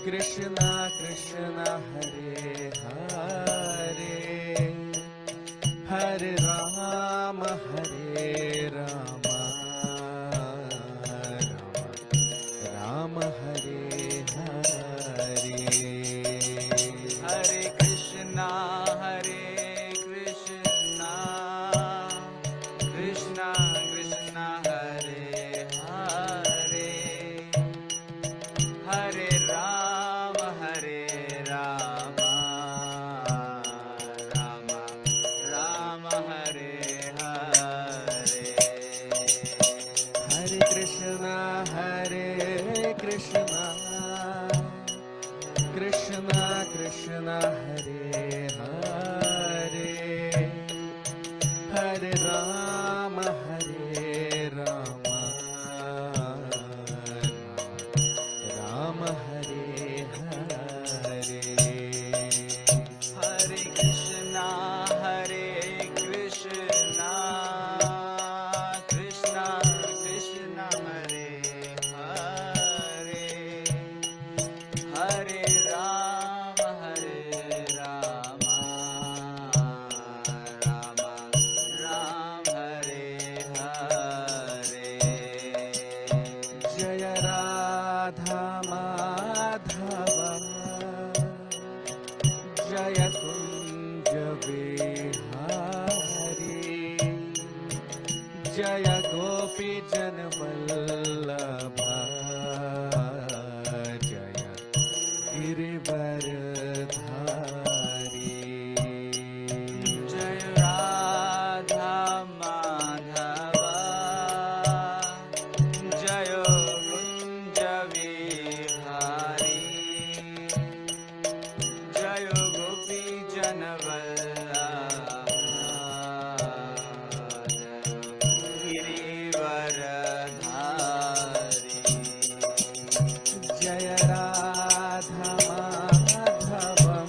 Krishna Krishna Hare Hare Hare Rama Hare Rama Rama Hare Hare Hare Krishna Krishna Krishna Hare Hare Hare Rama Rama Rama Hare Hare Hare Krishna Krishna Krishna Hare Hare Hare Rama Rama Rama Hare Hare Hare Krishna Krishna Krishna Hare Hare Hare Rama Rama Rama Hare Hare Jaya Radha Madhava Jaya Kunja Vihari Jaya Gopi Jana Vallabha Jaya Girivaradhari Jai Radha Madhava Jai Kunja Vihari Jai Gopi Jana Girivaradhari Jaya Radha Madhavam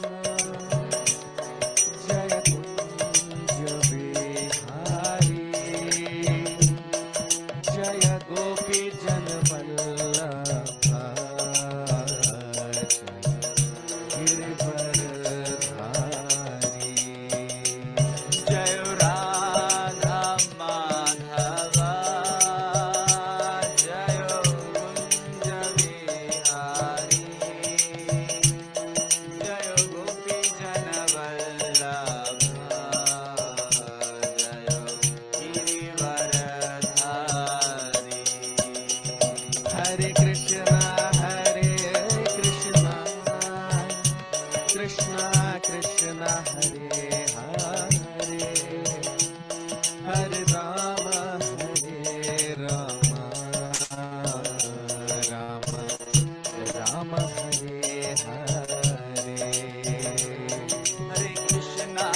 Jaya Kunja Vihari Jaya Gopi Jana Vallabha Jaya Girivaradhari Jai Radha Madhava Jai Kunja Vihari Jai Gopi Jana Vallabha Jai Girivaradhari Hare Krishna Krishna Krishna Hare Hare Hare Rama Rama Rama Hare Hare Hare Krishna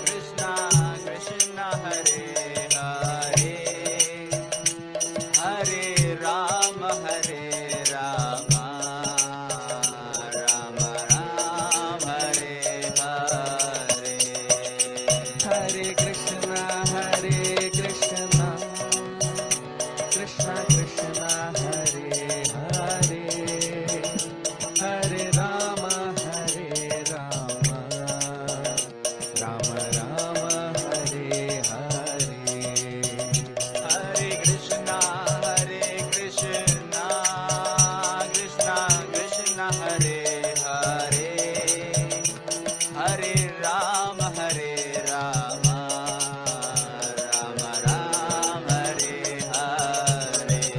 Krishna Krishna Hare Hare Hare Rama Rama Rama Hare Hare Hare Krishna Krishna Krishna Hare Hare Hare Rama Rama Rama Hare Hare Hare Krishna Krishna Krishna Hare Hare Hare Rama Rama Rama Hare Hare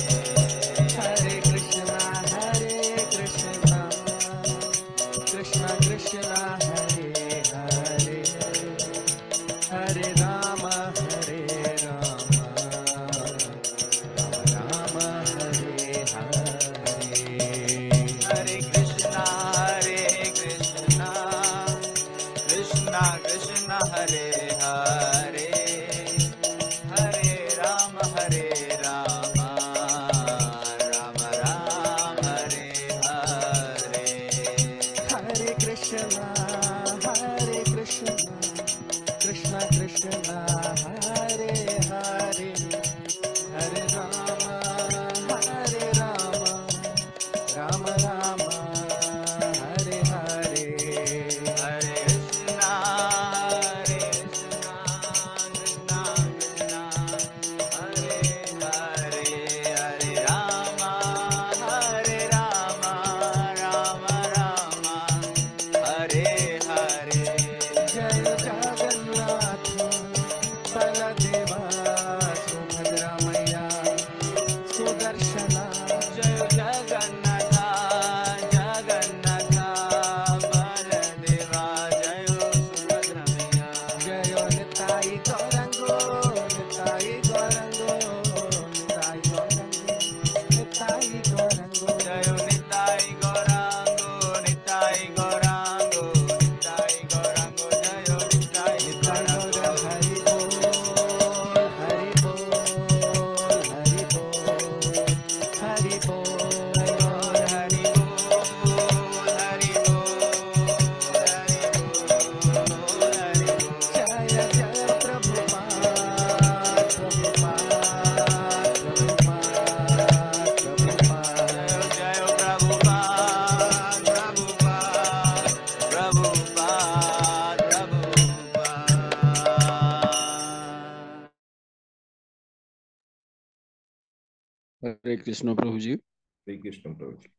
हरे कृष्ण प्रभु जी। हरे कृष्ण प्रभु जी।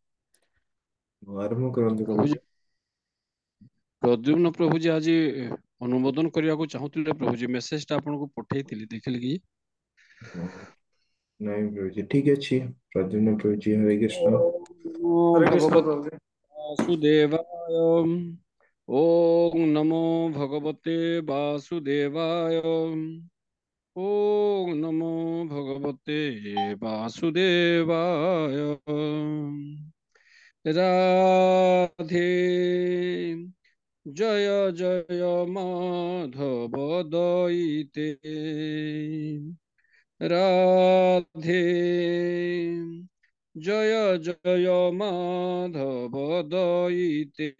आरंभ करंतु प्रभु प्रभु जी, प्रद्युम्न प्रभु जी आज अनुमोदन करने को चाहूले प्रभु जी, message टा आपन को पठेइथिली देखिले कि नहीं प्रभु जी, ठीक अच्छी प्रद्युम्न प्रभु जी। हरे कृष्ण। ओम हरे कृष्ण भगवते प्रभु जी। वासुदेवाय। ओम नमो भगवते वासुदेवाय। ओम नमो भगवते वासुदेवाय। राधे जय जय माधव दयिते। राधे जय जय माधव दयिते।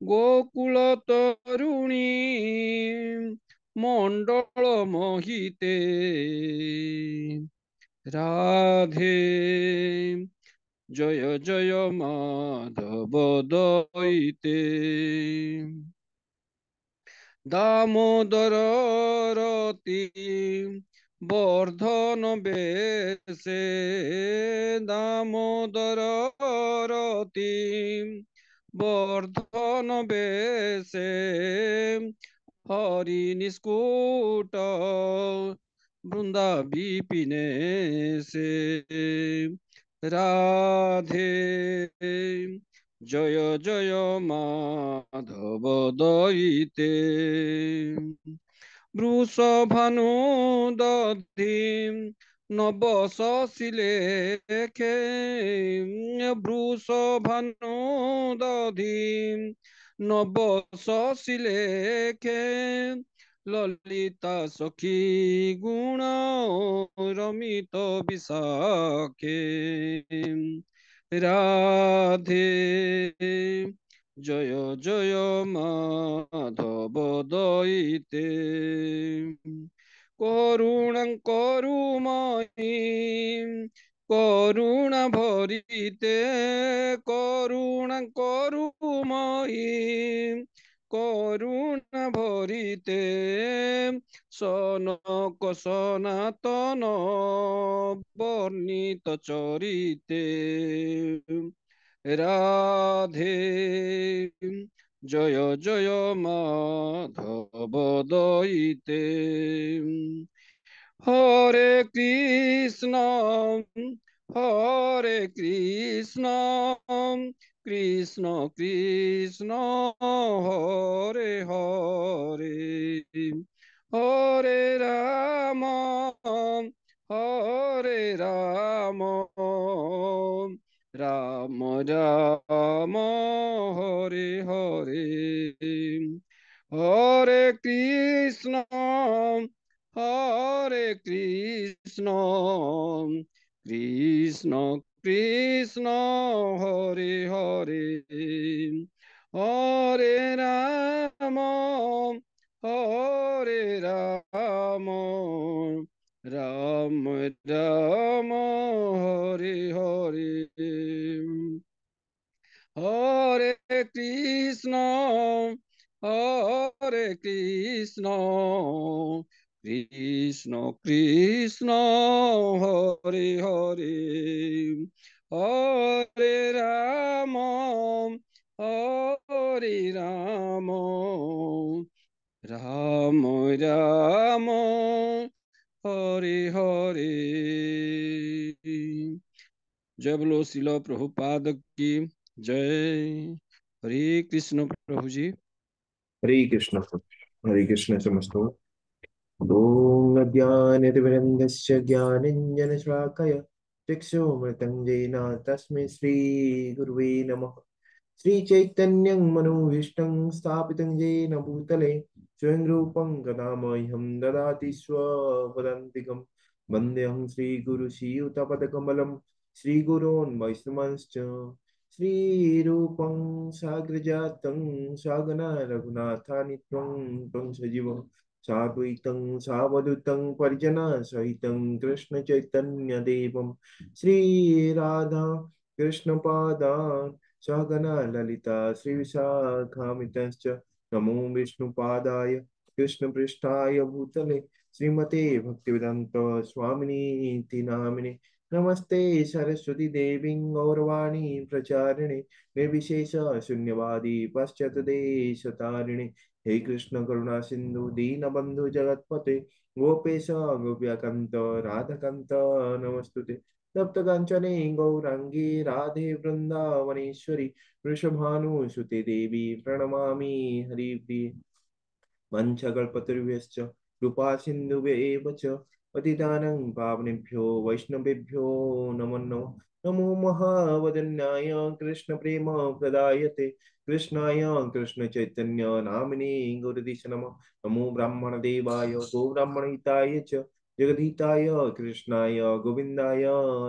गोकुल तरुणी मंडल मोहिते। राधे जय जय माधव दयिते। दामोदर रति वर्धन बेसे। दामोदर रति वर्धन बेसे। हरि निष्कुट वृंदा विपिने से। राधे जय जय माधव दयिते। वृषभानु दधि नव शशिलेखे। वृषभानु दधि नव शशिलेखे। ललिता सखी गुण रमित विशाखे। राधे जय जय माधव दयिते। करुणा करुमयी करुणा भरिते। करुणा करुमयी करुणा भरिते। सनक सनातन वर्णित चरिते। राधे जय जय माधव दयिते। हरे कृष्ण कृष्ण कृष्ण हरे हरे। हरे राम राम राम हरे हरे। हरे कृष्ण कृष्ण कृष्ण हरे हरे। हरे राम राम राम हरे हरे। हरे कृष्ण कृष्ण कृष्ण हरे हरे। हरे राम राम राम हरे हरे। जय बोलो शिला प्रभुपाद की जय। हरे कृष्ण प्रभु जी। हरे कृष्ण प्रभु। हरे कृष्ण समस्तो। ॐ अज्ञानतिमिरन्धस्य ज्ञानञ्जनशलाकया चक्षुमृतञ्जयेन तस्मै श्रीगुरुवे नमः। श्रीचैतन्यं मनोभीष्टं स्थापितं येन भूतले स्वयं रूपं कदा मह्यं ददाति स्वपदान्तिकं। वन्देऽहं श्रीगुरुश्रीयुतपदकमलं श्रीगुरोन् वैष्णवांश्च। श्रीरूपं साग्रजातं सागना रघुनाथानित्यं त्वं सजीवं साद्वैतं सावधूतं परिजनसहितं कृष्णचैतन्यदेवं श्रीराधा कृष्णपादान् सहगना ललिता श्रीविशाखामितश्च। नमो विष्णुपादाय कृष्णपृष्ठाय भूतले श्रीमते भक्तिवेदान्त स्वामिनीति नामिने नमस्ते सरस्वती देवी गौरवाणी प्रचारिणे निर्विशेष शून्यवादी पाश्चात्य तारिणे। हे कृष्ण करुणा सिंधु दीनबंधु जगतपते गोपेश गोप्यकांत राधाकांत नमस्तुते। तप्त कांचने गौरांगी राधे वृंदावनेश्वरी वृषभानुसुते देवी प्रणमामि हरिप्रिये। वंशकल्पतरुभ्यश्च कृपा सिन्धुभ्येव च पतितानं पावनेभ्यो वैष्णवेभ्यो नमो नमः। नमो महावदन्याय कृष्णप्रेम प्रदायते कृष्णाय कृष्णचैतन्य नामिने गुरुदिश नमः। नमो ब्राह्मणदेवाय गोब्राह्मणहिताय च जगद्धिताय कृष्णाय गोविन्दाय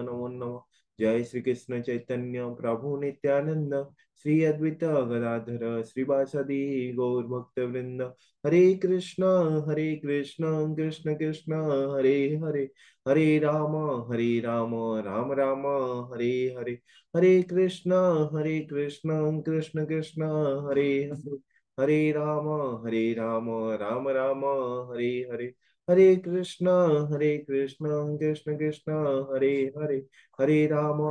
नमो नमः। जय श्री कृष्ण चैतन्य प्रभु नित्यानंद श्री अद्वैत गदाधर श्रीवासदि गौर भक्त वृंद। हरे कृष्णा कृष्ण कृष्ण हरे हरे हरे राम राम राम हरे हरे। हरे कृष्ण कृष्ण कृष्ण हरे हरे हरे राम राम राम हरे हरे। हरे कृष्ण कृष्ण कृष्ण हरे हरे हरे राम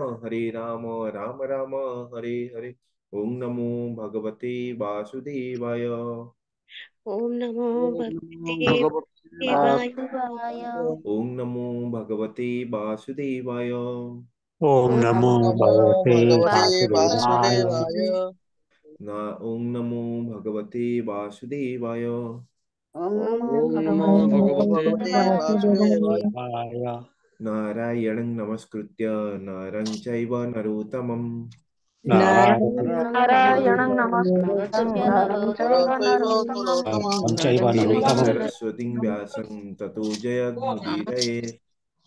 राम राम हरे हरे। ओम नमो भगवते वासुदेवाय। ओम नमो ओम नमो भगवते भगवते वासुदेवाय। शिवाय। ओम नमो भगवते वासुदेवाय। ओम ओम नमो ओम नमो नमो भगवते भगवते वासुदेवाय। वासुदेवाय। ओम नमो भगवते वासुदेवाय। ओम ओम नमो ओम नमो नमो भगवते ओम भगवते भगवते नमो वासुदेवाय। वासुदेवाय। नारायणं नमस्कृत्य नरं चैव नरोत्तमं नारायणं नारायणं नारायणं नमस्कृतं नमस्कृत्य नरं नरं चैव चैव नरोत्तमं चैव देवीं नरोत्तमं। सरस्वतीं व्यासं ततो जयमुदीरये।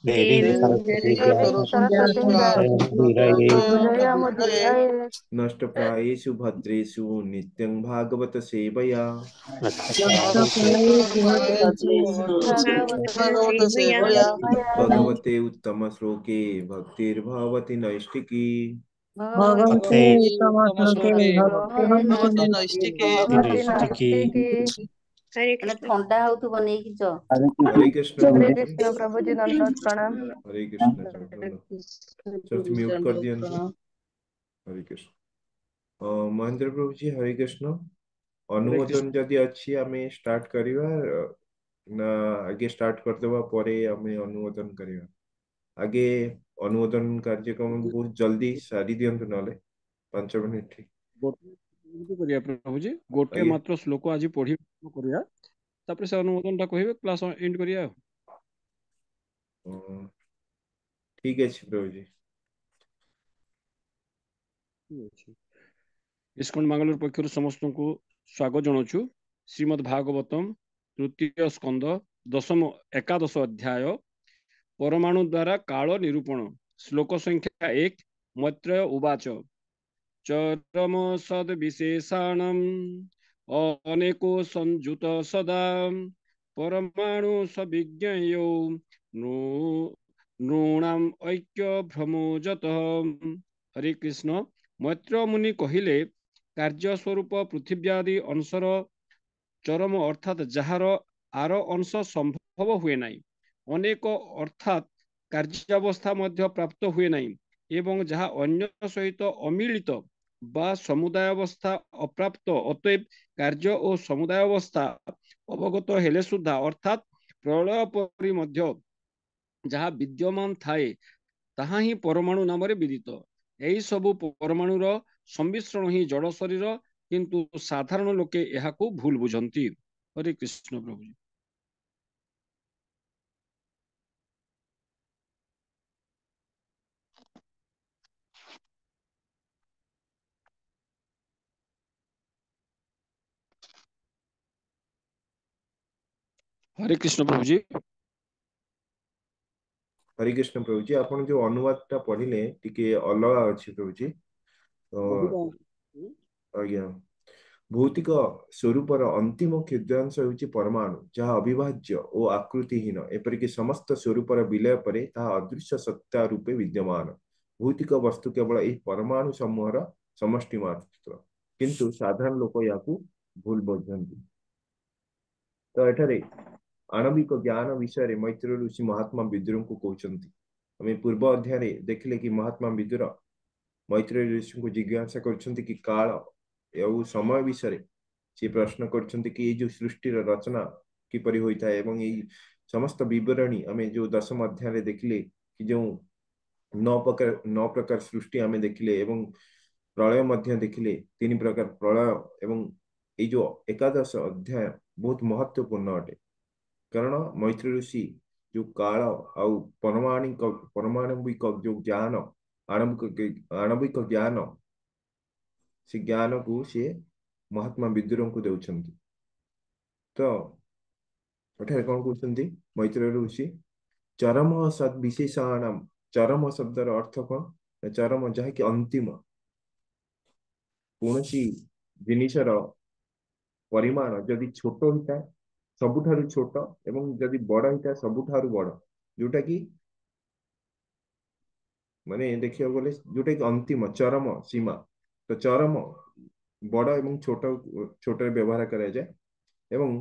देवीं देवी सरस्वतीं देवीं व्यासं सरस्वतीं ततो व्यासं मुदीरये। ततो जयमुदीरये। नष्टप्रायेषु भद्रेषु नित्यं भागवत सेवया नक्षत्रादिषु नष्टप्रायेषु भागवत भगवत सेवया सेवया। भगवते उत्तमश्लोके भक्तिर्भवति नैष्टिकी भगवते भक्ते उत्तमश्लोके भक्तिर्भवति भक्तिर्भवति नैष्टिके भवति नैष्टिकी। नैष्टिकी। हरे ମାନେ कृष्ण। ଥଣ୍ଡା ହଉଥିବ ନେଇକି ଯ। हरे कृष्ण हरे प्रभु जी। कृष्ण प्रभु जी दंडवत प्रणाम। हरे कृष्ण दंडवत। सब म्यूट कर दियंतु। हरे कृष्ण। महेंद्र प्रभु जी हरे कृष्ण। हरे अनुमोदन कृष्ण। जदि अच्छी आमे स्टार्ट करिवा ना आगे स्टार्ट करदेवा परे आमे अनुमोदन करिवा। आगे अनुमोदन कार्यक्रम बहुत जल्दी सारी दियंतु नले 5 मिनिट ठीक। गोटे करिया प्रभुजी गोटे आगे मात्र श्लोक आज पढ़ी करिया तापर से अनुमोदन टा कहबे क्लास एंड करिया। ठीक है प्रभु जी। इस्कन बांग्लोर पक्षर समस्त को स्वागत जनावु। श्रीमद् भागवतम तृतीय स्कंद दशम एकादश अध्याय परमाणु द्वारा काल निरूपण श्लोक संख्या 1। मैत्रेय उवाच चरम सद विशेषाणम अनेको संजुत सदा परमाणु सविज्ञयो नृणाम ऐक्य भ्रमोजत। हरे कृष्ण। मैत्र मुनि कहिले कार्य स्वरूप पृथिव्यादि अंशर चरम अर्थात जार आर अंश संभव हुए नहीं, अनेक अर्थात कार्यावस्था मध्य प्राप्त हुए नहीं एवं जहाँ अन्य सहित अमिलित बा समुदाय अवस्था अप्राप्त अतएव कार्य और समुदाय अवस्था अवगत हेले सुधा अर्थात प्रलय परि मध्य जहाँ विद्यमान थाए ताहा ही परमाणु नाम विदित। यही सबु परमाणुर सम्मिश्रण ही जड़ शरीर किंतु साधारण लोके एहाकु भूल बुझंती। हरे कृष्ण प्रभु जी। हरे कृष्ण प्रभु जी। हरे कृष्ण प्रभु जी आपण जो अनुवाद टा पढ़िले टिके अलग अछि प्रभु जी। तो आज्ञा भौतिक स्वरूपर अंतिम क्षुद्रांश होची परमाणु जहाँ अविभाज्य और आकृतिहीन एपरिक समस्त स्वरूपर विलय परे ताहा अदृश्य सत्ता रूपे विद्यमान। भौतिक वस्तु केवल एक परमाणु समूहर समष्टि मात्र किंतु साधारण लोक याकू भूल बुझंती। तो एठारे आणविक ज्ञान विषय मैत्र ऋषि महात्मा विद्रोह को कहते आम पूर्व अध्याय देखिले कि महात्मा विदुर मैत्रेय ऋषि को जिज्ञासा करछन्ति कि काल एवं समय विषय से प्रश्न करछन्ति कि जो सृष्टि रचना किपरि होइता है एवं ये समस्त विवरणी आम जो दशम अध्याय देखिले कि जो 9 प्रकार सृष्टि आम देखिले एवं प्रलय मध्य देखिले 3 प्रकार प्रलय एवं ये जो एकादश अध्याय बहुत महत्वपूर्ण अटे कारण मैत्री ऋषि जो काल आउ परमाणविक जो ज्ञान आणविक ज्ञान से ज्ञान को सी महात्मा विदुर को देउछन्ति तो एठारे कौन कहते मैत्री ऋषि चरम सद विशेषाणाम चरम शब्दर अर्थ कौन चरम जहाँकि अंतिम कौन सी जिनिसर परिमाण जदि छोट होता है सबुठारु छोट एवं जदि बड़ होता है सबुठारु बड़ जोटा कि माने देखिया गले जोटा कि अंतिम चरम सीमा तो चरम बड़ एवं छोट छोट व्यवहार करा जाए एवं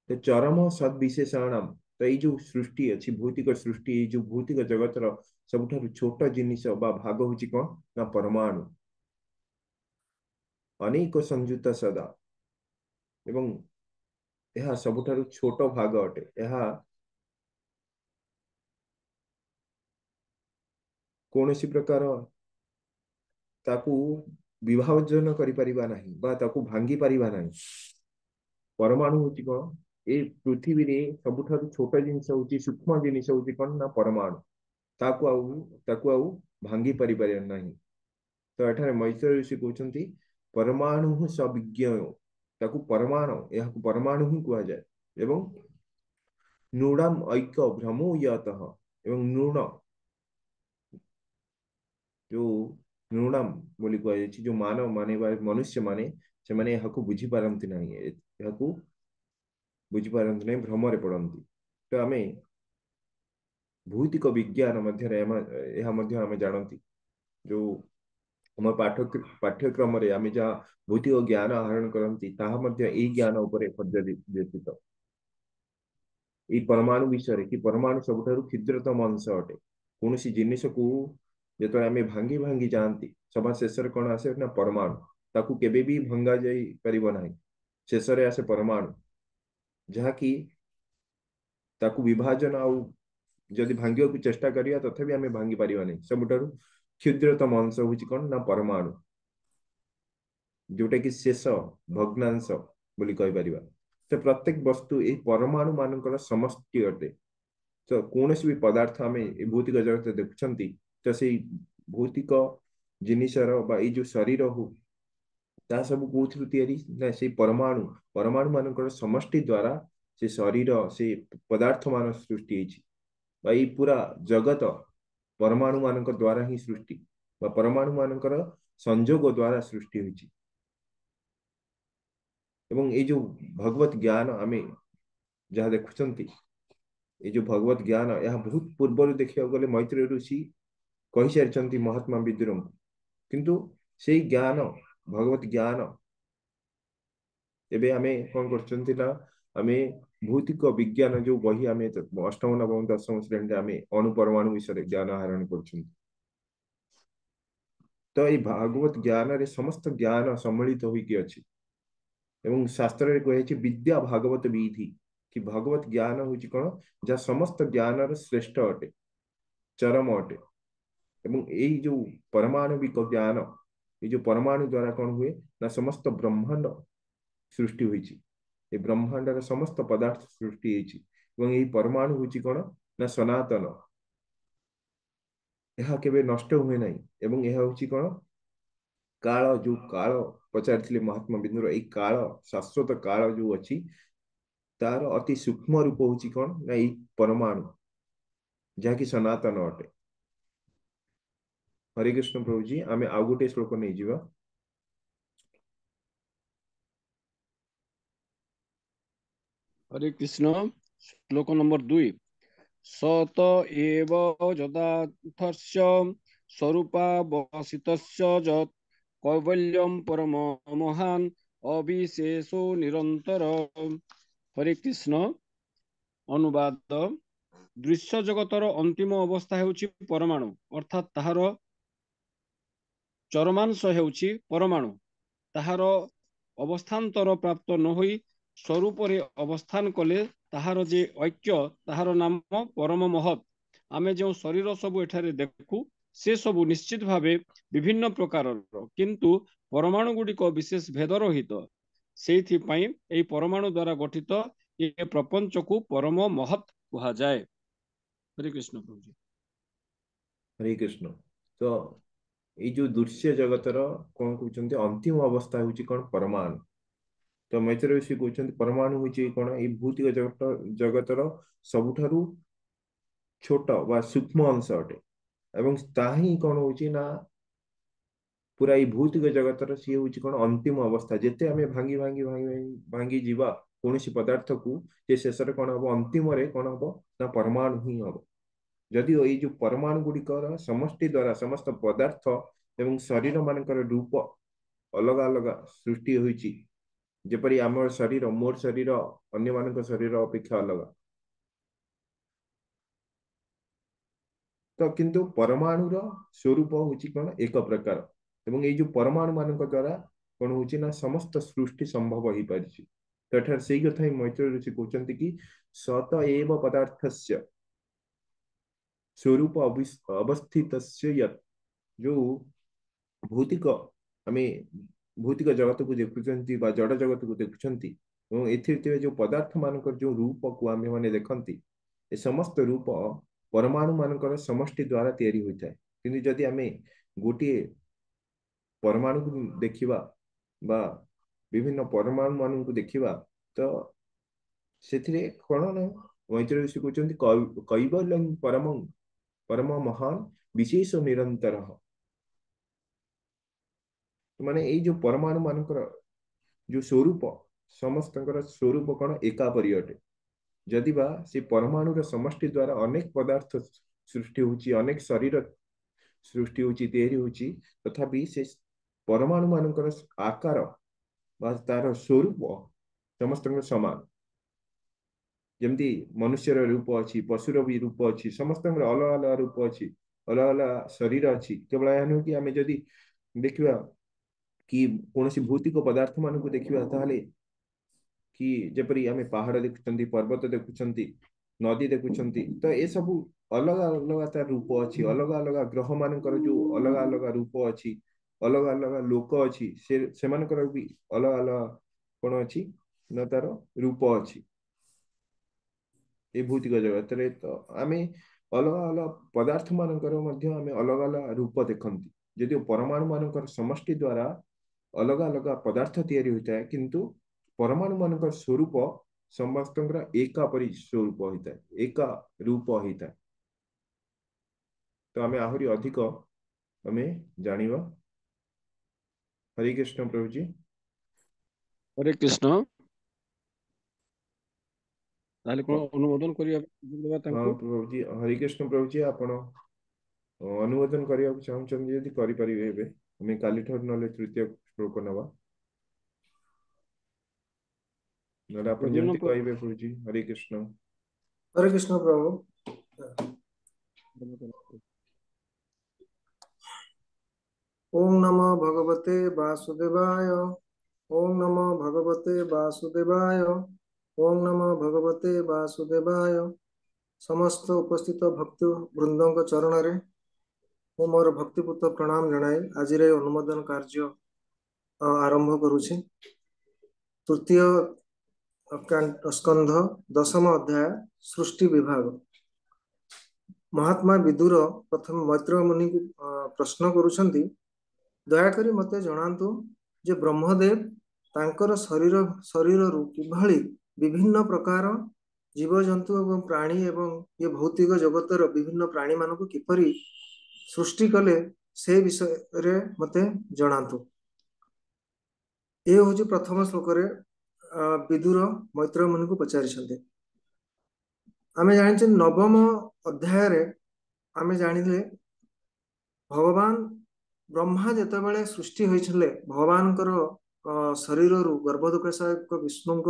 तो चरम सद विशेषाणाम तो ये जो सृष्टि अच्छी भौतिक सृष्टि ये जो भौतिक जगतर सबुठारु छोट जिनिस बा भाग होची कौन ना परमाणु अनेक संयुक्त सदा एवं यह सबुठारु छोट भाग अटे यह कौनसी प्रकार ताकू विभाजन करि परिबा नाही बा ताकू भांगी परिबा नाही परमाणु होची कौन ए पृथ्वी रे सबुठारु छोट जिनिस होची सूक्ष्म जिनिस होची कौन ना परमाणु ताकू भांगी परिबा नाही तो एठारे मैत्रेय ऋषि कहउछन्ति परमाणु सविज्ञ ताकू परमाणु यह परमाणु ही कहा जाए एवं नूणम ऐक्य भ्रमो यतः एवं नूण जो नूणम बोली कहा जाए जो मानव माने मनुष्य माने से माने यह को बुझी पारंती नहीं यह को बुझी पारंती नहीं भ्रम रे पड़ंती तो आमे भौतिक विज्ञान मध्य यह मध्य आमे जानती जो हम पाठ्यक्रम रे आमे जहाँ भौतिक ज्ञान आहरण करती ताहा मध्य एही ज्ञान उपरे पर्यवेसित ये परमाणु विषय कि परमाणु सबुठारु क्षुद्रतम अंश अटे कौन सी जिनिस को जो आम भांगी भांगी जाती सभा शेष कौन आसे ना परमाणु ताकू केबे भी भंगा जाई परिबो नाही शेष रे आसे परमाणु जहाँकि ताकू विभाजन आउ जदि भांगिया को चेष्टा करिया तथापि आम भांगी परिबा नहीं सबुठारु क्षुद्रतम अंश होची कौन ना परमाणु जोटा कि शेष भग्नांश बोली कहि परिबा तो प्रत्येक वस्तु ये परमाणु मानकर समष्टि अटे तो कौन भी पदार्थ आम भौतिक जगत देखुंत तो से भौतिक जिनिसर जो शरीर हो ता सब कौन ना से परमाणु परमाणु मानकर समष्टि द्वारा से शरीर से पदार्थ मान सृष्टि होती पूरा जगत परमाणु मान द्वारा ही सृष्टि परमाणु मानकर संजोग द्वारा सृष्टि होती एवं ये जो भगवत ज्ञान आम जहाँ देखुंत ये जो भगवत ज्ञान यह बहुत पूर्व देखा गले मैत्रेय ऋषि कही सारी महात्मा विदुर किंतु से ज्ञान भगवत ज्ञान एबे आमे कौन करछंती ना आमे भौतिक विज्ञान जो बही आमे अष्टम नवम दशम श्रेणी आमे अणुपरमाणु विषय ज्ञान आहरण करछंती तो ये भागवत ज्ञान रे समस्त ज्ञान सम्मिलित होइकी अछि एवं शास्त्र रे कहे विद्या भागवत विधि कि भगवत ज्ञान हूँ कौन जहाँ समस्त ज्ञान श्रेष्ठ अटे चरम अटे एवं यही जो परमाणविक ज्ञान ये जो परमाणु द्वारा कौन हुए ना समस्त ब्रह्मांड सृष्टि हुई ये ब्रह्मांड समस्त पदार्थ सृष्टि एवं यही परमाणु हूँ कौन ना सनातन यह केबे नष्ट हुए नहीं एवं यह हूँ कौन काल जो काल पचारि महात्मा विदुर यही काल शाश्वत काल जो अच्छी तार अति सूक्ष्म रूप हूँ कौन ना यही परमाणु जहाँकि सनातन अटे हरे कृष्ण प्रभु जी आमे आउ गोटे श्लोक नहीं जीवा हरे कृष्ण श्लोक नंबर 2 सत एव यदार्थस्य स्वरूपावसितस्य यत् कैवल्यम परम महान अविशेषो निरंतर। हरे कृष्ण अनुवाद ଦୃଶ୍ୟ ଜଗତର ଅନ୍ତିମ ଅବସ୍ଥା ହେଉଛି ପରମାଣୁ, ଅର୍ଥାତ୍ ତାହାର ଚରମାଂଶ ହେଉଛି ପରମାଣୁ। ତାହାର ଅବସ୍ଥାନ୍ତର ପ୍ରାପ୍ତ ନ ହୋଇ ସ୍ୱରୂପରେ ଅବସ୍ଥାନ କଲେ ତାହାର ଯେ ଐକ୍ୟ, ତାହାର ନାମ ପରମ ମହତ୍। ଆମେ ଯେଉଁ ଶରୀର ସବୁ ଏଠାରେ ଦେଖୁ ସେ ସବୁ ନିଶ୍ଚିତ ଭାବେ ବିଭିନ୍ନ ପ୍ରକାରର, କିନ୍ତୁ ପରମାଣୁ ଗୁଡ଼ିକ ବିଶେଷ ଭେଦ ରହିତ। ସେଇଥିପାଇଁ ଏହି ପରମାଣୁ ଦ୍ୱାରା ଗଠିତ ଏ ପ୍ରପଞ୍ଚକୁ ପରମ ମହତ୍ କୁହାଯାଏ। ହରେ କୃଷ୍ଣ ପ୍ରଭୁଜୀ। ହରେ କୃଷ୍ଣ। ତ ଏଇ ଯୋଉ ଦୃଶ୍ୟ ଜଗତର କଣ କହୁଛନ୍ତି ଅନ୍ତିମ ଅବସ୍ଥା ହଉଛି କଣ? ପରମାଣୁ। ତ ମୈତ୍ରେୟ ଋଷି କହୁଛନ୍ତି ପରମାଣୁ ହଉଛି କଣ? ଏଇ ଭୌତିକ ଜଗତର ସବୁଠାରୁ ଛୋଟ ବା ସୂକ୍ଷ୍ମ ଅଂଶ ଅଟେ, ଏବଂ ତାହା ହିଁ କଣ ହଉଛି ନା ପୁରା ଏଇ ଭୌତିକ ଜଗତର ସିଏ ହଉଛି କଣ? ଅନ୍ତିମ ଅବସ୍ଥା। ଯେତେ ଆମେ ଭାଙ୍ଗି ଭାଙ୍ଗି ଭାଙ୍ଗି ଭାଙ୍ଗି ଭାଙ୍ଗି ଯିବା କୌଣସି ପଦାର୍ଥକୁ, ସେ ଶେଷରେ କଣ ହବ? ଅନ୍ତିମରେ କଣ ହବ ନା ପରମାଣୁ ହିଁ ହବ। ଯଦିଓ ଏଇ ଯୋଉ ପରମାଣୁ ଗୁଡ଼ିକର ସମଷ୍ଟି ଦ୍ୱାରା ସମସ୍ତ ପଦାର୍ଥ ଏବଂ ଶରୀର ମାନଙ୍କର ରୂପ ଅଲଗା ଅଲଗା ସୃଷ୍ଟି ହୋଇଛି, ଯେପରି ଆମର ଶରୀର, ମୋର ଶରୀର ଅନ୍ୟମାନଙ୍କ ଶରୀର ଅପେକ୍ଷା ଅଲଗା, ତ କିନ୍ତୁ ପରମାଣୁର ସ୍ୱରୂପ ହଉଛି କଣ? ଏକ ପ୍ରକାର। ଏବଂ ଏଇ ଯୋଉ ପରମାଣୁ ମାନଙ୍କ ଦ୍ୱାରା କଣ ହଉଛି ନା ସମସ୍ତ ସୃଷ୍ଟି ସମ୍ଭବ ହେଇପାରିଛି। ତ ଏଠାରେ ସେଇ କଥା ହିଁ ମୈତ୍ରେୟ ଋଷି କହୁଛନ୍ତି କି ସତ ଏବ ପଦାର୍ଥସ୍ୟ ସ୍ୱରୂପ ଅବସ୍ଥିତସ୍ୟ ୟତ୍। ଯୋଉ ଭୌତିକ, ଆମେ ଭୌତିକ ଜଗତକୁ ଦେଖୁଛନ୍ତି ବା ଜଡ଼ ଜଗତକୁ ଦେଖୁଛନ୍ତି, ଏବଂ ଏଥିରେ ଥିବା ଯୋଉ ପଦାର୍ଥ ମାନଙ୍କର ଯୋଉ ରୂପକୁ ଆମେ ମାନେ ଦେଖନ୍ତି, ଏ ସମସ୍ତ ରୂପ ପରମାଣୁ ମାନଙ୍କର ସମଷ୍ଟି ଦ୍ୱାରା ତିଆରି ହୋଇଥାଏ। କିନ୍ତୁ ଯଦି ଆମେ ଗୋଟିଏ ପରମାଣୁକୁ ଦେଖିବା ବା ବିଭିନ୍ନ ପରମାଣୁ ମାନଙ୍କୁ ଦେଖିବା, ତ ସେଥିରେ କଣ ନା ମୈତ୍ରେୟ ଋଷି କହୁଛନ୍ତି କୈବଲ୍ୟଂ ପରମଂ ପରମ ମହାନ ବିଶେଷ ନିରନ୍ତର। ମାନେ ଏଇ ଯୋଉ ପରମାଣୁ ମାନଙ୍କର ଯୋଉ ସ୍ୱରୂପ, ସମସ୍ତଙ୍କର ସ୍ୱରୂପ କଣ? ଏକାପରି ଅଟେ। ଯଦି ବା ସେ ପରମାଣୁର ସମଷ୍ଟି ଦ୍ୱାରା ଅନେକ ପଦାର୍ଥ ସୃଷ୍ଟି ହଉଛି, ଅନେକ ଶରୀର ସୃଷ୍ଟି ହଉଛି, ତିଆରି ହଉଛି, ତଥାପି ସେ ପରମାଣୁ ମାନଙ୍କର ଆକାର ବା ତାର ସ୍ୱରୂପ ସମସ୍ତଙ୍କର ସମାନ। ଯେମିତି ମନୁଷ୍ୟର ରୂପ ଅଛି, ପଶୁର ବି ରୂପ ଅଛି, ସମସ୍ତଙ୍କର ଅଲଗା ଅଲଗା ରୂପ ଅଛି, ଅଲଗା ଅଲଗା ଶରୀର ଅଛି। କେବଳ ଏହା ନୁହେଁ କି ଆମେ ଯଦି ଦେଖିବା କି କୌଣସି ଭୌତିକ ପଦାର୍ଥ ମାନଙ୍କୁ ଦେଖିବା, ତାହେଲେ କି ଯେପରି ଆମେ ପାହାଡ ଦେଖୁଛନ୍ତି, ପର୍ବତ ଦେଖୁଛନ୍ତି, ନଦୀ ଦେଖୁଛନ୍ତି, ତ ଏସବୁ ଅଲଗା ଅଲଗା ତାର ରୂପ ଅଛି। ଅଲଗା ଅଲଗା ଗ୍ରହ ମାନଙ୍କର ଯୋଉ ଅଲଗା ଅଲଗା ରୂପ ଅଛି, ଅଲଗା ଅଲଗା ଲୋକ ଅଛି, ସେମାନଙ୍କର ବି ଅଲଗା ଅଲଗା କଣ ଅଛି ନା ତାର ରୂପ ଅଛି এই ଭୌତିକ ଜଗତରେ। ତ ଆମେ ଅଲଗା ଅଲଗା ପଦାର୍ଥ ମାନଙ୍କର ମଧ୍ୟ ଆମେ ଅଲଗା ଅଲଗା ରୂପ ଦେଖନ୍ତି। ଯଦିଓ ପରମାଣୁ ମାନଙ୍କର ସମଷ୍ଟି ଦ୍ୱାରା ଅଲଗା ଅଲଗା ପଦାର୍ଥ ତିଆରି ହୋଇଥାଏ, କିନ୍ତୁ ପରମାଣୁ ମାନଙ୍କର ସ୍ୱରୂପ ସମସ୍ତଙ୍କର ଏକା ପରି ସ୍ୱରୂପ ହୋଇଥାଏ, ଏକା ରୂପ ହେଇଥାଏ। ତ ଆମେ ଆହୁରି ଅଧିକ ଆମେ ଜାଣିବା। ହରେ କୃଷ୍ଣ ପ୍ରଭୁଜୀ। ହରେ କୃଷ୍ଣ। ତାହେଲେ କଣ ଅନୁମୋଦନ କରିବା ହଁ ତାଙ୍କୁ? ପ୍ରଭୁଜୀ, ହରେ କୃଷ୍ଣ ପ୍ରଭୁଜୀ। ଆପଣ ଅନୁମୋଦନ କରିବାକୁ ଚାହୁଁଛନ୍ତି ଯଦି କରିପାରିବେ ଏବେ। ଆମେ କାଲିଠାରୁ ନହେଲେ ତୃତୀୟ ଶ୍ଲୋକ ନେବା, ନହେଲେ ଆପଣ ଯେମିତି କହିବେ ପ୍ରଭୁଜୀ। ହରେ କୃଷ୍ଣ। हरे कृष्ण प्रभु। ओम नमो भगवते वासुदेवाय। ओम नमो भगवते वासुदेवाय। ओम नमो भगवते वासुदेवाय। समस्त उपस्थित भक्त वृंदों चरण रे मु मोर भक्तिपूत प्रणाम जनाई आज अनुमोदन कार्य आरंभ करुछि। तृतीय स्कंध दशम अध्याय सृष्टि विभाग। महात्मा विदुर प्रथम मैत्रेय मुनि को प्रश्न करुछंती, दयाकरी मते जणांतु जे ब्रह्मदेव तांकर शरीर किभଳି विभिन्न प्रकार जीव जंतु एवं प्राणी एवं ये भौतिक जगतर विभिन्न प्राणी मानक किपरि सृष्टि कले से विषय रे मते जणांतु। ये होची प्रथम श्लोक रे विदुर मैत्रेय मुनि को पचारिछंते। आमे जानिछे नवम अध्याय रे आमे जानिले भगवान ब्रह्मा जेतेबेले सृष्टि होइछले भगवानकर शरीर रु गर्भोदकशायक विष्णुଙ୍କ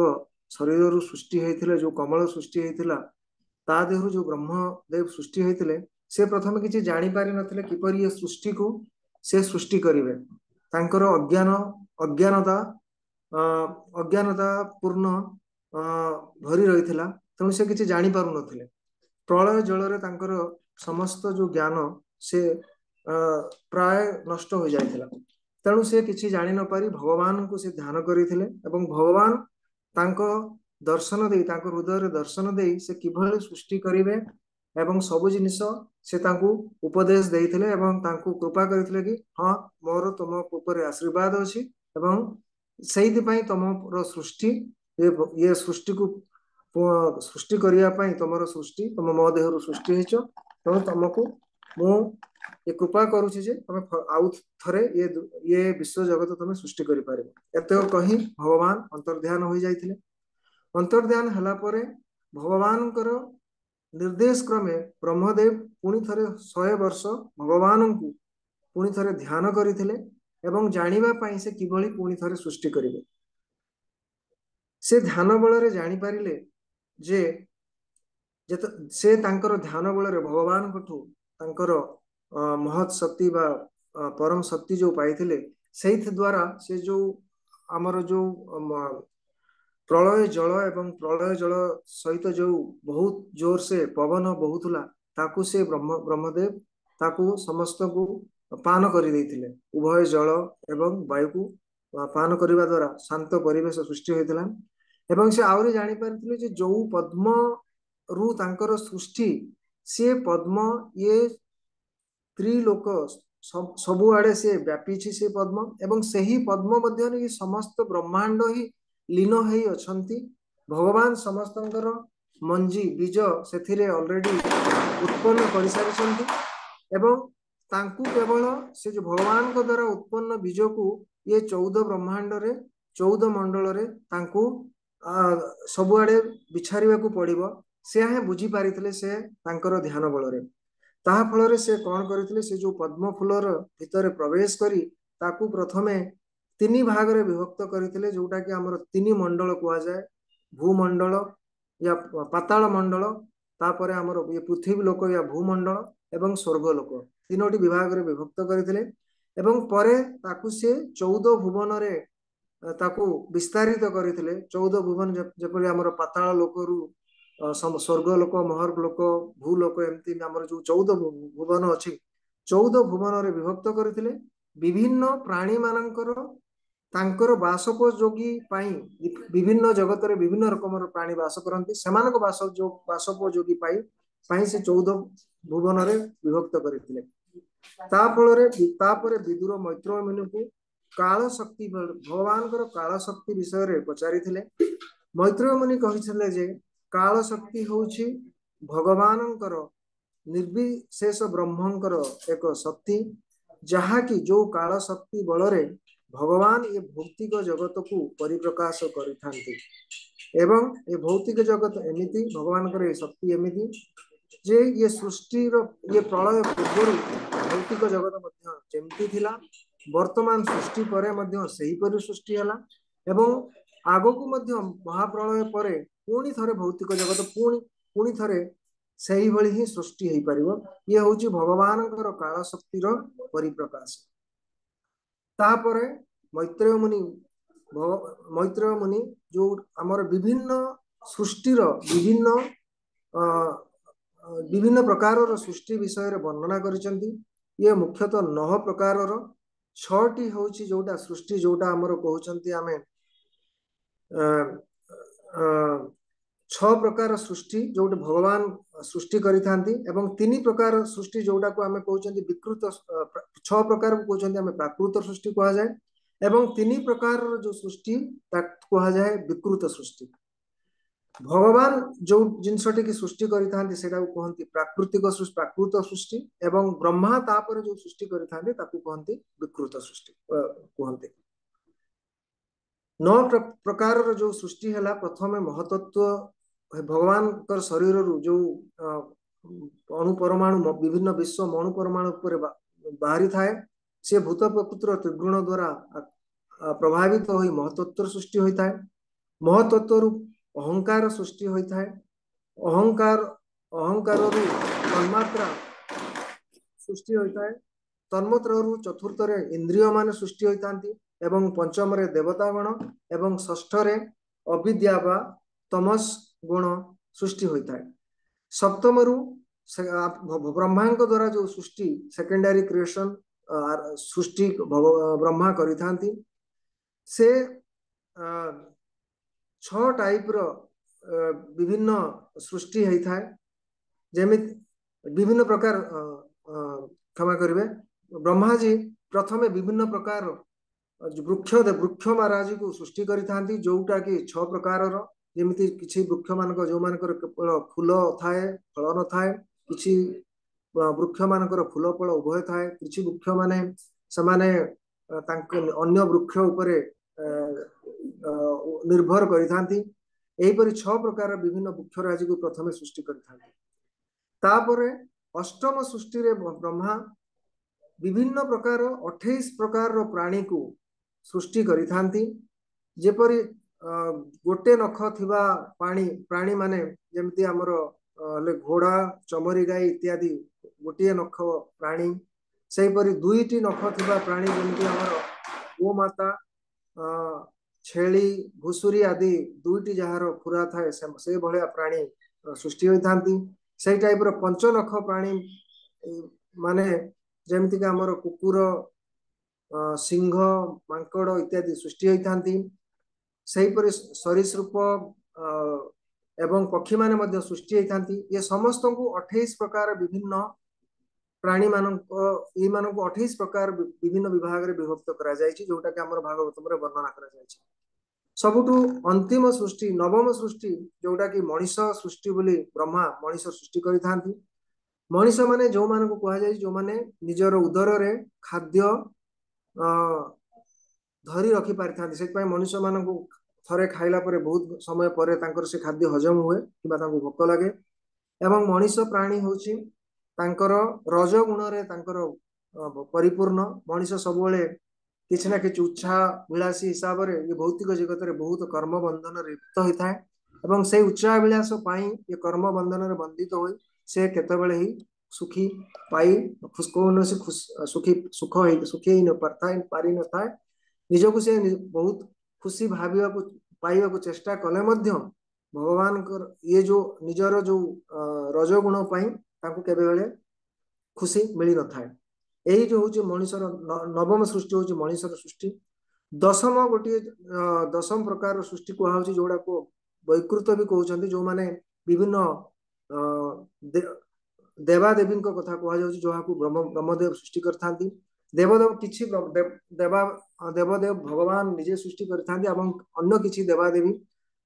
शरीर रु सृष्टि हेतिले जो कमल सृष्टि हेतिला ତା ଦେହରୁ ଯୋଉ ବ୍ରହ୍ମଦେବ ସୃଷ୍ଟି ହୋଇଥିଲେ ସେ ପ୍ରଥମେ କିଛି ଜାଣିପାରି ନଥିଲେ କିପରି ଏ ସୃଷ୍ଟିକୁ ସେ ସୃଷ୍ଟି କରିବେ। ତାଙ୍କର ଅଜ୍ଞାନତା ଅଜ୍ଞାନତା ପୂର୍ଣ୍ଣ ଭରି ରହିଥିଲା, ତେଣୁ ସେ କିଛି ଜାଣିପାରୁନଥିଲେ। ପ୍ରଳୟ ଜଳରେ ତାଙ୍କର ସମସ୍ତ ଯୋଉ ଜ୍ଞାନ ସେ ପ୍ରାୟ ନଷ୍ଟ ହୋଇଯାଇଥିଲା। ତେଣୁ ସେ କିଛି ଜାଣି ନ ପାରି ଭଗବାନଙ୍କୁ ସେ ଧ୍ୟାନ କରିଥିଲେ ଏବଂ ଭଗବାନ ତାଙ୍କ ଦର୍ଶନ ଦେଇ ତାଙ୍କ ହୃଦୟରେ ଦର୍ଶନ ଦେଇ ସେ କିଭଳି ସୃଷ୍ଟି କରିବେ ଏବଂ ସବୁ ଜିନିଷ ସେ ତାଙ୍କୁ ଉପଦେଶ ଦେଇଥିଲେ ଏବଂ ତାଙ୍କୁ କୃପା କରିଥିଲେ କି ହଁ ମୋର ତୁମ ଉପରେ ଆଶୀର୍ବାଦ ଅଛି ଏବଂ ସେଇଥିପାଇଁ ତମର ସୃଷ୍ଟି ଇଏ ସୃଷ୍ଟିକୁ ସୃଷ୍ଟି କରିବା ପାଇଁ ତମର ସୃଷ୍ଟି ତମ ମୋ ଦେହରୁ ସୃଷ୍ଟି ହେଇଛ, ତେଣୁ ତମକୁ ମୁଁ ଏ କୃପା କରୁଛି ଯେ ତମେ ଆଉ ଥରେ ଇଏ ବିଶ୍ୱ ଜଗତ ତମେ ସୃଷ୍ଟି କରିପାରିବ। ଏତକ କହି ଭଗବାନ ଅନ୍ତର୍ଧ୍ୟାନ ହୋଇଯାଇଥିଲେ। ଅନ୍ତର୍ଧ୍ୟାନ ହେଲା ପରେ ଭଗବାନଙ୍କର ନିର୍ଦ୍ଦେଶ କ୍ରମେ ବ୍ରହ୍ମଦେବ ପୁଣି ଥରେ 100 ବର୍ଷ ଭଗବାନଙ୍କୁ ପୁଣି ଥରେ ଧ୍ୟାନ କରିଥିଲେ ଏବଂ ଜାଣିବା ପାଇଁ ସେ କିଭଳି ପୁଣି ଥରେ ସୃଷ୍ଟି କରିବେ। ସେ ଧ୍ୟାନ ବଳରେ ଜାଣିପାରିଲେ ଯେ ସେ ତାଙ୍କର ଧ୍ୟାନ ବଳରେ ଭଗବାନଙ୍କଠୁ ତାଙ୍କର ମହତ୍ ଶକ୍ତି ବା ପରମ ଶକ୍ତି ଯୋଉ ପାଇଥିଲେ, ସେଇଥି ଦ୍ୱାରା ସେ ଯୋଉ ଆମର ଯୋଉ ପ୍ରଳୟ ଜଳ ଏବଂ ପ୍ରଳୟ ଜଳ ସହିତ ଯୋଉ ବହୁତ ଜୋର ସେ ପବନ ବହୁଥିଲା ତାକୁ ସେ ବ୍ରହ୍ମଦେବ ତାକୁ ସମସ୍ତଙ୍କୁ ପାନ କରିଦେଇଥିଲେ। ଉଭୟ ଜଳ ଏବଂ ବାୟୁକୁ ପାନ କରିବା ଦ୍ୱାରା ଶାନ୍ତ ପରିବେଶ ସୃଷ୍ଟି ହୋଇଥିଲା ଏବଂ ସେ ଆହୁରି ଜାଣିପାରିଥିଲେ ଯେ ଯୋଉ ପଦ୍ମରୁ ତାଙ୍କର ସୃଷ୍ଟି ସିଏ ପଦ୍ମ ଇଏ ତ୍ରିଲୋକ ସବୁଆଡେ ସେ ବ୍ୟାପିଛି ସେ ପଦ୍ମ ଏବଂ ସେହି ପଦ୍ମ ମଧ୍ୟରେ ହିଁ ସମସ୍ତ ବ୍ରହ୍ମାଣ୍ଡ ହିଁ ଲୀନ ହେଇ ଅଛନ୍ତି। ଭଗବାନ ସମସ୍ତଙ୍କର ମଞ୍ଜି ବୀଜ ସେଥିରେ ଅଲରେଡି ଉତ୍ପନ୍ନ କରିସାରିଛନ୍ତି ଏବଂ ତାଙ୍କୁ କେବଳ ସେ ଯୋଉ ଭଗବାନଙ୍କ ଦ୍ୱାରା ଉତ୍ପନ୍ନ ବୀଜକୁ ଇଏ 14 ବ୍ରହ୍ମାଣ୍ଡରେ 14 ମଣ୍ଡଳରେ ତାଙ୍କୁ ସବୁଆଡେ ବିଛାରିବାକୁ ପଡିବ। ସେ ହିଁ ବୁଝିପାରିଥିଲେ ସେ ତାଙ୍କର ଧ୍ୟାନ ବଳରେ। ତାହା ଫଳରେ ସେ କଣ କରିଥିଲେ, ସେ ଯୋଉ ପଦ୍ମ ଫୁଲର ଭିତରେ ପ୍ରବେଶ କରି ତାକୁ ପ୍ରଥମେ 3 ଭାଗରେ ବିଭକ୍ତ କରିଥିଲେ, ଯୋଉଟା କି ଆମର 3 ମଣ୍ଡଳ କୁହାଯାଏ। ଭୂମଣ୍ଡଳ ୟା ପାତାଳ ମଣ୍ଡଳ, ତାପରେ ଆମର ପୃଥିବୀ ଲୋକ ୟା ଭୂମଣ୍ଡଳ ଏବଂ ସ୍ୱର୍ଗ ଲୋକ, 3ଟି ବିଭାଗରେ ବିଭକ୍ତ କରିଥିଲେ ଏବଂ ପରେ ତାକୁ ସେ 14 ଭୁବନରେ ତାକୁ ବିସ୍ତାରିତ କରିଥିଲେ। 14 ଭୁବନ ଯେପରି ଆମର ପାତାଳ ଲୋକରୁ ସ୍ୱର୍ଗ ଲୋକ, ମହର୍ଗ ଲୋକ, ଭୂ ଲୋକ, ଏମିତି ଆମର ଯୋଉ 14 ଭୁବନ ଅଛି 14 ଭୁବନରେ ବିଭକ୍ତ କରିଥିଲେ। ବିଭିନ୍ନ ପ୍ରାଣୀ ମାନଙ୍କର ତାଙ୍କର ବାସୋପଯୋଗୀ ପାଇଁ ବିଭିନ୍ନ ଜଗତରେ ବିଭିନ୍ନ ରକମର ପ୍ରାଣୀ ବାସ କରନ୍ତି, ସେମାନଙ୍କ ବାସୋପଯୋଗୀ ପାଇଁ ସେ 14 ଭୁବନରେ ବିଭକ୍ତ କରିଥିଲେ। ତାପରେ ବିଦୁର ମୈତ୍ରେୟ ମୁନିଙ୍କୁ କାଳ ଶକ୍ତି ଭଗବାନଙ୍କର କାଳ ଶକ୍ତି ବିଷୟରେ ପଚାରିଥିଲେ। ମୈତ୍ରେୟ ମୁନି କହିଥିଲେ ଯେ କାଳ ଶକ୍ତି ହେଉଛି ଭଗବାନଙ୍କର ନିର୍ବିଶେଷ ବ୍ରହ୍ମଙ୍କର ଏକ ଶକ୍ତି, ଯାହାକି ଯୋଉ କାଳ ଶକ୍ତି ବଳରେ ଭଗବାନ ଏ ଭୌତିକ ଜଗତକୁ ପରିପ୍ରକାଶ କରିଥାନ୍ତି ଏବଂ ଏ ଭୌତିକ ଜଗତ ଏମିତି ଭଗବାନଙ୍କର ଏ ଶକ୍ତି ଏମିତି ଯେ ଇଏ ସୃଷ୍ଟିର ଇଏ ପ୍ରଳୟ ପୂର୍ବରୁ ଭୌତିକ ଜଗତ ମଧ୍ୟ ଯେମିତି ଥିଲା, ବର୍ତ୍ତମାନ ସୃଷ୍ଟି ପରେ ମଧ୍ୟ ସେହିପରି ସୃଷ୍ଟି ହେଲା ଏବଂ ଆଗକୁ ମଧ୍ୟ ମହାପ୍ରଳୟ ପରେ ପୁଣି ଥରେ ଭୌତିକ ଜଗତ ପୁଣି ଥରେ ସେଇଭଳି ହିଁ ସୃଷ୍ଟି ହେଇପାରିବ। ଇଏ ହଉଛି ଭଗବାନଙ୍କର କାଳ ଶକ୍ତିର ପରିପ୍ରକାଶ। ତାପରେ ମୈତ୍ରେୟ ମୁନି ଯୋଉ ଆମର ବିଭିନ୍ନ ସୃଷ୍ଟିର ବିଭିନ୍ନ ପ୍ରକାରର ସୃଷ୍ଟି ବିଷୟରେ ବର୍ଣ୍ଣନା କରିଛନ୍ତି। ଇଏ ମୁଖ୍ୟତଃ 9 ପ୍ରକାରର, 6ଟି ହଉଛି ଯୋଉଟା ସୃଷ୍ଟି ଯୋଉଟା ଆମର କହୁଛନ୍ତି ଆମେ 6 ପ୍ରକାର ସୃଷ୍ଟି ଯୋଉଟା ଭଗବାନ ସୃଷ୍ଟି କରିଥାନ୍ତି ଏବଂ 3 ପ୍ରକାର ସୃଷ୍ଟି ଯୋଉଟାକୁ ଆମେ କହୁଛନ୍ତି ବିକୃତ, 6 ପ୍ରକାରକୁ କହୁଛନ୍ତି ଆମେ ପ୍ରାକୃତ ସୃଷ୍ଟି କୁହାଯାଏ ଏବଂ 3 ପ୍ରକାରର ଯୋଉ ସୃଷ୍ଟି ତାକୁ କୁହାଯାଏ ବିକୃତ ସୃଷ୍ଟି। ଭଗବାନ ଯୋଉ ଜିନିଷଟିକି ସୃଷ୍ଟି କରିଥାନ୍ତି ସେଟାକୁ କୁହନ୍ତି ପ୍ରାକୃତ ସୃଷ୍ଟି ଏବଂ ବ୍ରହ୍ମା ତାପରେ ଯୋଉ ସୃଷ୍ଟି କରିଥାନ୍ତି ତାକୁ କୁହନ୍ତି ବିକୃତ ସୃଷ୍ଟି କୁହନ୍ତି। 9 ପ୍ରକାରର ଯୋଉ ସୃଷ୍ଟି ହେଲା, ପ୍ରଥମେ ମହତତ୍ଵ ଭଗବାନଙ୍କର ଶରୀରରୁ ଯୋଉ ଅଣୁ ପରମାଣୁ ବିଭିନ୍ନ ବିଶ୍ୱ ଅଣୁ ପରମାଣୁ ଉପରେ ବାହାରି ଥାଏ, ସେ ଭୂତ ପ୍ରକୃତିର ତ୍ରିଗୁଣ ଦ୍ୱାରା ପ୍ରଭାବିତ ହୋଇ ମହତତ୍ଵର ସୃଷ୍ଟି ହୋଇଥାଏ। ମହତତ୍ଵରୁ ଅହଙ୍କାର ସୃଷ୍ଟି ହୋଇଥାଏ। ଅହଙ୍କାର ଅହଙ୍କାର ରୁ ତନ୍ମାତ୍ରା ସୃଷ୍ଟି ହୋଇଥାଏ। ତନ୍ମତ୍ରରୁ ଚତୁର୍ଥରେ ଇନ୍ଦ୍ରିୟ ମାନେ ସୃଷ୍ଟି ହୋଇଥାନ୍ତି ଏବଂ ପଞ୍ଚମରେ ଦେବତାଗଣ ଏବଂ ଷଷ୍ଠରେ ଅବିଦ୍ୟା ବା ତମସ ଗୁଣ ସୃଷ୍ଟି ହୋଇଥାଏ। ସପ୍ତମରୁ ବ୍ରହ୍ମାଙ୍କ ଦ୍ୱାରା ଯୋଉ ସୃଷ୍ଟି ସେକେଣ୍ଡାରୀ କ୍ରିଏସନ ସୃଷ୍ଟି ବ୍ରହ୍ମା କରିଥାନ୍ତି। ସେ 6 ଟାଇପର ବିଭିନ୍ନ ସୃଷ୍ଟି ହେଇଥାଏ। ଯେମିତି ବିଭିନ୍ନ ପ୍ରକାର क्षमा करेंगे ब्रह्मा जी प्रथमे विभिन्न प्रकार वृक्ष महाराज को सृष्टि करिथांती जोटा कि 6 प्रकार जेमिति किछि वृक्ष मानक जो मानकर केवल फूल थाए फल न थाए किछि वृक्ष मानकर फूल फल उभय थाए किछि वृक्ष माने समाने अन्य वृक्ष उपरे निर्भर करिथांती। एहिपरि 6 प्रकार विभिन्न वृक्ष राजी को प्रथमे सृष्टि करिथांती। तापरे अष्टम सृष्टि रे ब्रह्मा विभिन्न प्रकार 28 प्रकार प्राणी को सृष्टि करिथांती। जेपरि गोटे नख थिबा प्राणी माने जेमति हमर घोड़ा चमरी गाई इत्यादि गोटे नख प्राणी सेपरि दुईटी नख थिबा प्राणी जेमति हमर गोमाता छेली घुसुरी आदि दुईटी जहार खुरा थाए से भलिया प्राणी सृष्टि होइथांती। से टाइप रो पंच नख प्राणी माने जेमति कि हमर कुकुर सिंह मांकड़ इत्यादि सृष्टि होइथांती। सेहीपरि सरीसृप एवं पक्षी माने मध्य सृष्टि होइथांती। ये समस्त को 28 प्रकार विभिन्न प्राणी मानक 28 प्रकार विभिन्न विभाग रे विभक्त करा जायछि जोटा कि हमर भागवतम रे वर्णना करा जायछि। सबुठु अंतिम सृष्टि नवम सृष्टि जोटा कि मनीष सृष्टि बोली ब्रह्मा मनीष सृष्टि करिथांती। मनीष माने जो मान को कहा जाय जो माने निजर उदर रे खाद्य धरी रखी पारिथांती। से पय मनीष मान को थरे खाइला परे बहुत समय परे तांकर से खाद्य हजम हुए किबा तांको भोक लागे एवं मनीष प्राणी होछि तांकर रज गुण रे तांकर परिपूर्ण। मनीष सबले किछ ना किछ उच्छा विलासी हिसाब रे ये भौतिक जगत रे बहुत कर्म बंधन रे लिप्त होइथाय एवं से उच्छा विलास पाई ये कर्म बंधन रे बंधित होई से केतबेले ही सुखी पाई कौनसी सुखी न पारी न थाए निजको से बहुत खुशी भाविया को पाइबा को चेष्टा कले मध्य भगवान ये जो निजर जो रजगुण पाई ताको केबे बेले खुशी मिली न थाए। यही जो होची मनुष्यर नवम सृष्टि होची मनुष्यर सृष्टि। दशम गोटे दशम प्रकार सृष्टि को होची जोड़ा को वैकृत भी कहउछंती जो माने विभिन्न देवादेवी कथा कह जाउछि जोहाकू ब्रह्मदेव सृष्टि करथांती। देवदेव किछि देवदेव भगवान निजे सृष्टि करथांती एवं अन्य किछि देवादेवी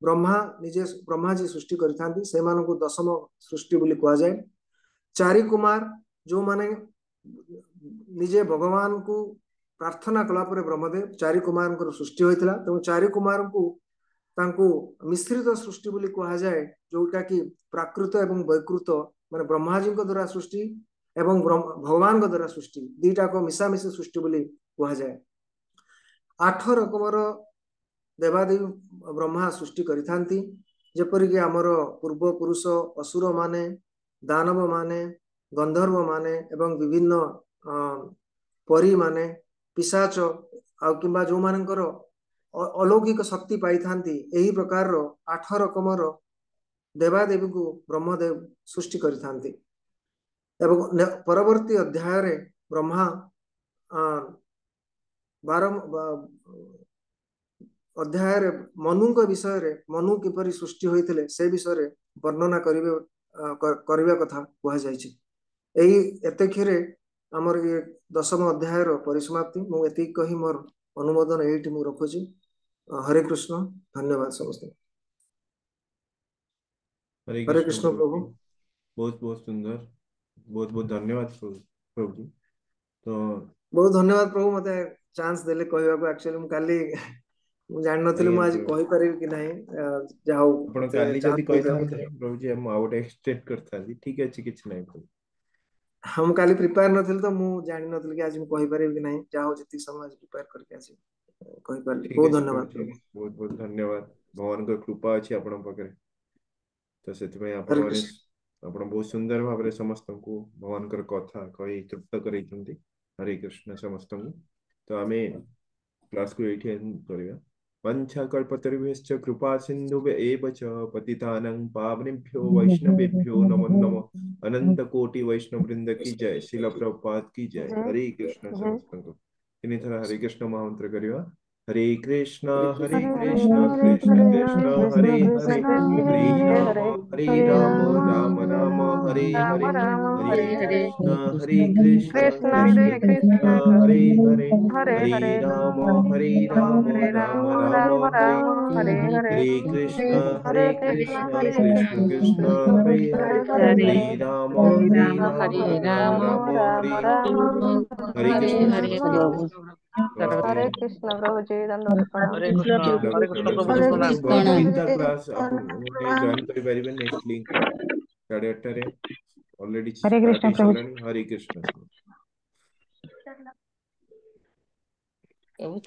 ब्रह्मा जी सृष्टि करथांती से मानको दशम सृष्टि बोली कह जाय। चारि कुमार जो माने निजे भगवान को प्रार्थना कला परे ब्रह्मदेव चारि कुमार को सृष्टि होइतला। तो चारि कुमार को तांको मिश्रित सृष्टि बोली कह जाय जोटा कि प्राकृत एवं वैकृत माने ब्रह्मा जी द्वारा सृष्टि एवं भगवान द्वारा सृष्टि दीटा को मिशामिशी सृष्टि बोली कह जाए। 8 रकमर देवादेवी ब्रह्मा सृष्टि करिथांती जेपरि कि हमर पूर्व पुरुष असुर माने दानव माने गंधर्व माने एवं विभिन्न परी माने पिशाच आ किबा जो मानकर अलौकिक शक्ति पाई थांती एही प्रकार 8 रकमर देवादेवी को ब्रह्मदेव सृष्टि करिथांती। एवं परवर्ती अध्याय रे ब्रह्मा 12 अध्याय रे मनु के विषय रे मनु किपरि सृष्टि होइथिले से विषय रे वर्णना करिबा कथा कह जायछि। एही एतेखिरे हमर ये दशम अध्याय रो परिसमाप्ति मु एति कहि मोर अनुमोदन एठी मु रखुछि। हरे कृष्ण धन्यवाद समस्त। हरे कृष्ण प्रभु। बहुत बहुत सुंदर बहुत बहुत धन्यवाद प्रभु जी। तो बहुत धन्यवाद प्रभु मते चांस देले कहबा को। एक्चुअली मु काली मु जान नथिले मु आज कहि परिबि कि नाही जाऊ आपण काली जदी कहि थांते प्रभु जी हम आउट एक्सटेंड करथाली ठीक अछि किछ नाही प्रभु। हम काली प्रिपेयर नथिल तो मु जानि नथिल कि आज मु कहि परिबि कि नाही जाऊ जति समय प्रिपेयर करके आज कहि परली। बहुत धन्यवाद प्रभु। बहुत बहुत धन्यवाद। भगवान को कृपा अछि आपण पकरे तो सेति में आपण हरे माने कृष्ण। ଆପଣ बहुत सुंदर भाव समस्त को भगवान कथा कही तृप्त करैछन्ति। हरे कृष्ण समस्त को। तो आमे क्लास को एठी एंड करिया। वंशाकल्पतरुभ्यश्च कृपा सिन्धुभ्य च पतितानां पावनेभ्यो वैष्णवेभ्यो नमो नमः। अनंत कोटि वैष्णव वृंद की जय। शिल प्रभुपाद की जय। हरे कृष्ण समस्त को। तीन थर हरे कृष्ण महामंत्र करिवा। हरे कृष्ण कृष्ण कृष्ण हरे हरे, हरे राम राम राम हरे हरे, हरे कृष्ण कृष्ण कृष्ण हरे हरे, हरे राम राम राम हरे हरे, हरे कृष्ण कृष्ण कृष्ण हरे हरे, हरे राम राम राम हरे हरे कृष्ण समस्त को। तो हरे आगे कृष्ण प्रभु जी दंडवत प्रणाम। हरे कृष्ण प्रभु जी प्रणाम। भगवद गीता क्लास आपने जॉइन करिपारिबे नेक्स्ट लिंक रे 8:30 रे ऑलरेडी हरे स्टार्ट कृष्ण ही प्रभु चलानी। हरे कृष्ण। प्रभु